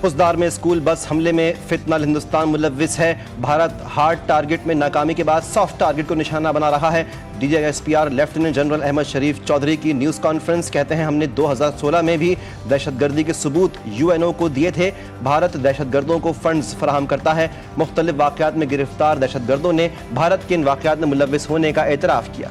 پسدار میں school bus حملے میں فتنہ ہندوستان ملوث ہے. بھارت ہارڈ ٹارگٹ میں ناکامی کے بعد سافٹ ٹارگٹ کو نشانہ بنا رہا ہے. D G S P R lieutenant general Ahmed Sharif Chaudhry کی نیوز کانفرنس. کہتے ہیں ہم نے 2016 میں بھی دہشت گردی کے ثبوت یو این او کو دیے تھے. بھارت دہشت گردوں کو فنڈز فراہم کرتا ہے. مختلف واقعات میں گرفتار دہشت گردوں نے بھارت کے ان واقعات میں ملوث ہونے کا اعتراف کیا.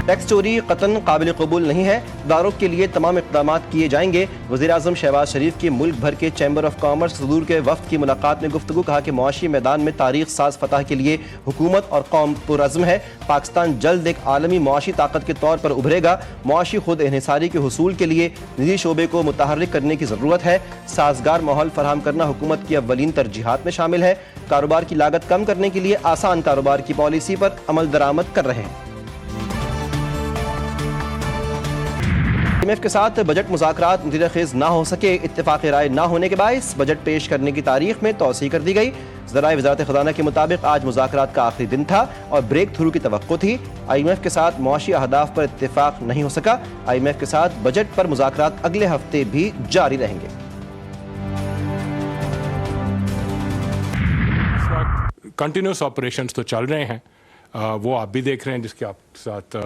ٹیکس چوری قطعاً قابل قبول نہیں ہے. اداروں کے لیے تمام اقدامات کیے جائیں گے. وزیراعظم شہباز شریف کی ملک بھر کے چیمبر آف کامرس صدور کے وفد کی ملاقات میں گفتگو. کہا کہ معاشی میدان میں تاریخ ساز فتح کے لیے حکومت اور قوم پرعزم ہے. پاکستان جلد ایک عالمی معاشی طاقت کے طور پر ابھرے گا. معاشی خود انحصاری کے حصول کے لیے نجی شعبے کو متحرک کرنے کی ضرورت ہے. سازگار ماحول فراہم کرنا حکومت کی اولین ترجیحات میں شامل ہے. کاروبار کی لاگت کم کرنے کے لیے آسان کاروبار کی پالیسی پر عمل درآمد کر رہے ہیں. IMF کے ساتھ بجٹ مذاکرات نتیجہ خیز نہ ہو سکے. اتفاق رائے نہ ہونے کے باعث بجٹ پیش کرنے کی تاریخ میں توسیع کر دی گئی. ذرائع وزارت خزانہ کے مطابق آج مذاکرات کا آخری دن تھا اور بریک تھرو کی توقع تھی. IMF کے ساتھ معاشی اہداف پر اتفاق نہیں ہو سکا. IMF کے ساتھ بجٹ پر مذاکرات اگلے ہفتے بھی جاری رہیں گے. کنٹینیوس آپریشنز تو چل رہے ہیں, وہ آپ بھی دیکھ رہے ہیں, جس کے آپ ساتھ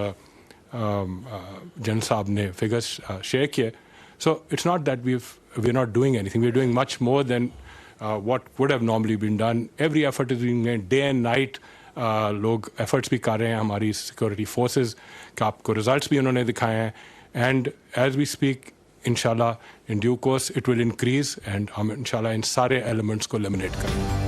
جن صاحب نے فگرز شیئر کیے. So it's not that we are not doing anything, we are doing much more than what would have normally been done. Every effort is being made day and night. لوگ efforts بھی کر رہے ہیں, ہماری security forces کا آپ کو results بھی انہوں نے دکھائے ہیں. اینڈ ایز وی اسپیک انشاءاللہ in due course it will increase and ہم انشاءاللہ ان سارے ایلیمنٹس کو لیمنیٹ کریں گے.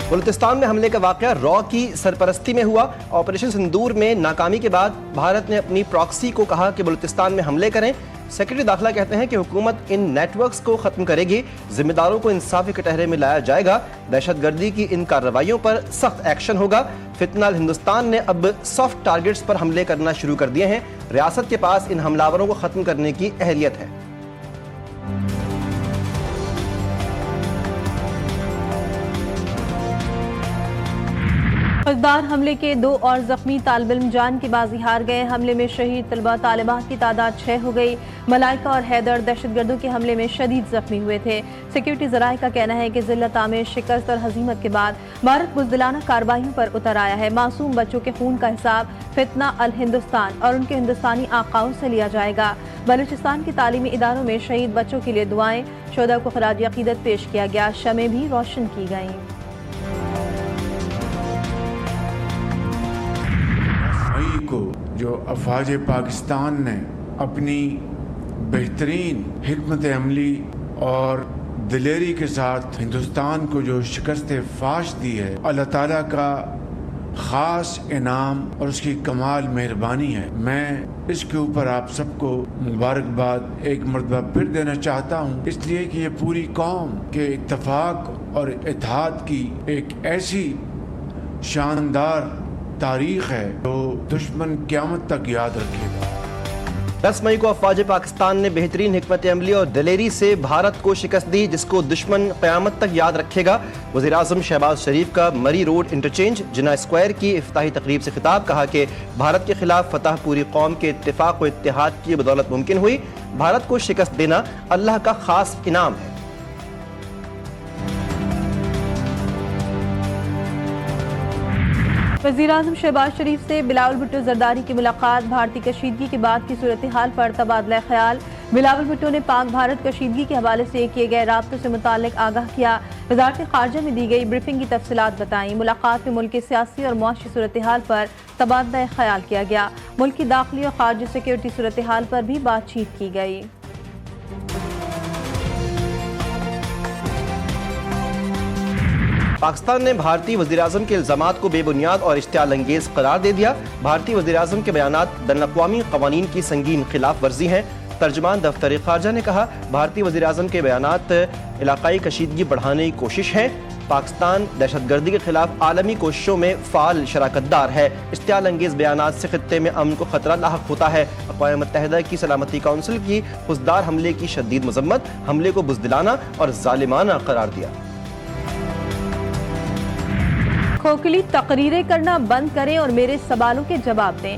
بلوچستان میں حملے کا واقعہ را کی سرپرستی میں ہوا. آپریشن سندور میں ناکامی کے بعد بھارت نے اپنی پراکسی کو کہا کہ بلوچستان میں حملے کریں. سیکرٹری داخلہ کہتے ہیں کہ حکومت ان نیٹ ورکس کو ختم کرے گی. ذمہ داروں کو انصافی کٹہرے میں لایا جائے گا. دہشت گردی کی ان کارروائیوں پر سخت ایکشن ہوگا. فتنہ ہندوستان نے اب سافٹ ٹارگٹس پر حملے کرنا شروع کر دیے ہیں. ریاست کے پاس ان حملاوروں کو ختم کرنے کی اہلیت ہے. فوجدار حملے کے 2 اور زخمی طالب علم جان کی بازی ہار گئے. حملے میں شہید طلبہ طالبات کی تعداد 6 ہو گئی. ملائکہ اور حیدر دہشت گردوں کے حملے میں شدید زخمی ہوئے تھے. سیکیورٹی ذرائع کا کہنا ہے کہ ذلت آمیز شکست اور ہزیمت کے بعد بھارت بزدلانہ کارروائیوں پر اتر آیا ہے. معصوم بچوں کے خون کا حساب فتنہ الہندوستان اور ان کے ہندوستانی آقاؤں سے لیا جائے گا. بلوچستان کے تعلیمی اداروں میں شہید بچوں کے لیے دعائیں. شہداء کو خراج عقیدت پیش کیا گیا. شمعیں بھی روشن کی گئیں. کو جو افواج پاکستان نے اپنی بہترین حکمت عملی اور دلیری کے ساتھ ہندوستان کو جو شکست فاش دی ہے, اللہ تعالیٰ کا خاص انعام اور اس کی کمال مہربانی ہے. میں اس کے اوپر آپ سب کو مبارکباد ایک مرتبہ پھر دینا چاہتا ہوں, اس لیے کہ یہ پوری قوم کے اتفاق اور اتحاد کی ایک ایسی شاندار تاریخ ہے جو دشمن قیامت تک یاد رکھے گا. 10 مئی کو افواج پاکستان نے بہترین حکمت عملی اور دلیری سے بھارت کو شکست دی, جس کو دشمن قیامت تک یاد رکھے گا. وزیراعظم شہباز شریف کا مری روڈ انٹرچینج جناح اسکوائر کی افتتاحی تقریب سے خطاب. کہا کہ بھارت کے خلاف فتح پوری قوم کے اتفاق و اتحاد کی بدولت ممکن ہوئی. بھارت کو شکست دینا اللہ کا خاص انعام ہے. وزیراعظم شہباز شریف سے بلاول بھٹو زرداری کی ملاقات. بھارتی کشیدگی کے بعد کی صورتحال پر تبادلہ خیال. بلاول بھٹو نے پاک بھارت کشیدگی کے حوالے سے کیے گئے رابطوں سے متعلق آگاہ کیا. وزارت خارجہ میں دی گئی بریفنگ کی تفصیلات بتائیں. ملاقات میں ملک کی سیاسی اور معاشی صورتحال پر تبادلہ خیال کیا گیا. ملک کی داخلی اور خارجی سیکورٹی صورتحال پر بھی بات چیت کی گئی. پاکستان نے بھارتی وزیراعظم کے الزامات کو بے بنیاد اور اشتعال انگیز قرار دے دیا. بھارتی وزیراعظم کے بیانات بین الاقوامی قوانین کی سنگین خلاف ورزی ہیں. ترجمان دفتر خارجہ نے کہا, بھارتی وزیراعظم کے بیانات علاقائی کشیدگی بڑھانے کی کوشش ہے. پاکستان دہشت گردی کے خلاف عالمی کوششوں میں فعال شراکت دار ہے. اشتعال انگیز بیانات سے خطے میں امن کو خطرہ لاحق ہوتا ہے. اقوام متحدہ کی سلامتی کونسل کی پسدار حملے کی شدید مذمت. حملے کو بزدلانہ اور ظالمانہ قرار دیا. کھوکھلی تقریریں کرنا بند کریں اور میرے سوالوں کے جواب دیں.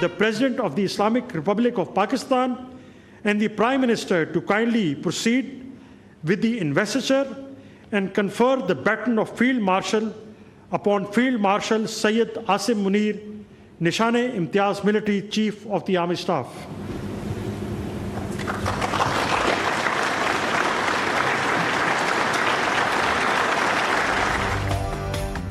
The President of the Islamic Republic of Pakistan and the Prime Minister to kindly proceed with the investiture and confer the baton of Field Marshal upon Field Marshal Syed Asim Munir, Nishane-e-Imtiyaz Military Chief of the Army Staff.